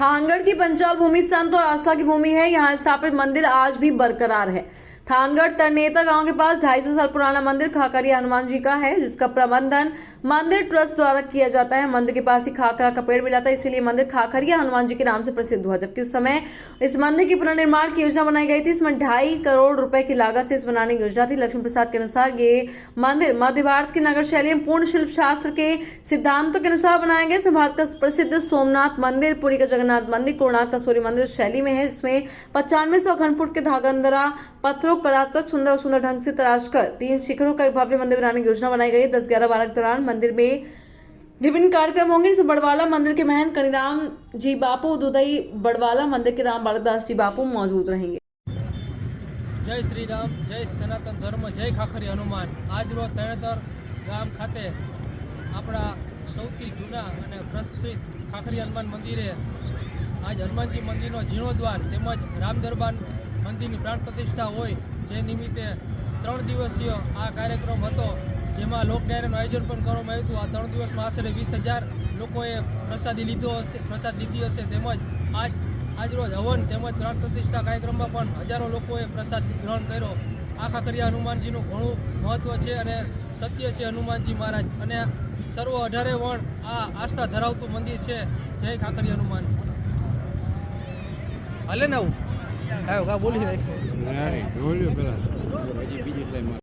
थानगढ़ की पंचाल भूमि संत और आस्था की भूमि है। यहाँ स्थापित मंदिर आज भी बरकरार है। थानगढ़ तरनेता गांव के पास 250 साल पुराना मंदिर खाकरिया हनुमान जी का है, जिसका प्रबंधन मंदिर ट्रस्ट द्वारा किया जाता है। मंदिर के पास ही खाकरा का पेड़ मिला था, इसीलिए मंदिर खाकरिया हनुमान जी के नाम से प्रसिद्ध हुआ। जबकि उस समय इस मंदिर की पुनर्निर्माण की योजना बनाई गई थी। इसमें 2.5 करोड़ रुपए की लागत से इस बनाने की योजना थी। लक्ष्मी प्रसाद के अनुसार ये मंदिर मध्य भारत की नगर शैली में पूर्ण शिल्प शास्त्र के सिद्धांतों के अनुसार बनाए गए। भारत का प्रसिद्ध सोमनाथ मंदिर, पुरी का जगन्नाथ मंदिर, कोणार्क का सूर्य मंदिर शैली में है। इसमें 9500 घन फुट के धागंदरा पत्थरों कलात्मक सुंदर ढंग से तराश कर 3 शिखरों का एक भव्य मंदिर बनाने की योजना बनाई गई। 10, 11, 12 के दौरान मंदिर में विभिन्न कार्यक्रम होंगे। जिसमें बड़वाला मंदिर के महंत कनीराम जी बापू, दुधई बड़वाला मंदिर के राम बालकदास जी बापू मौजूद रहेंगे। जय श्री राम, जय सनातन धर्म, जय खाखरी हनुमान। आज रोज तरणेतर गाम खाते अपना सौथी जूना અને પ્રસિદ્ધ ખાખરી હનુમાન મંદિરે आज હનુમાનજી મંદિરનો જીર્ણોદ્વાર તેમજ રામ દરબાર મંદિરની પ્રાણ પ્રતિષ્ઠા હોય જે નિમિત્તે 3 દિવસીય આ કાર્યક્રમ હતો, જેમાં લોક ડાયરાનું આયોજન પણ કરવામાં આવ્યું હતું। આ 3 દિવસમાં આશરે 20,000 લોકોએ પ્રસાદ લીધી હશે। તેમજ આજરોજ હવન તેમજ પ્રાણ પ્રતિષ્ઠા કાર્યક્રમમાં પણ હજારો લોકોએ પ્રસાદ ગ્રહણ કર્યો। આ ખાખરિયા હનુમાનજીનું ઘણું મહત્વ છે અને સત્ય છે હનુમાનજી મહારાજ, અને સર્વ 18 વણ આ આસ્થા ધરાવતું મંદિર છે। જય ખાખરી હનુમાન। હાલે ને આવું બોલી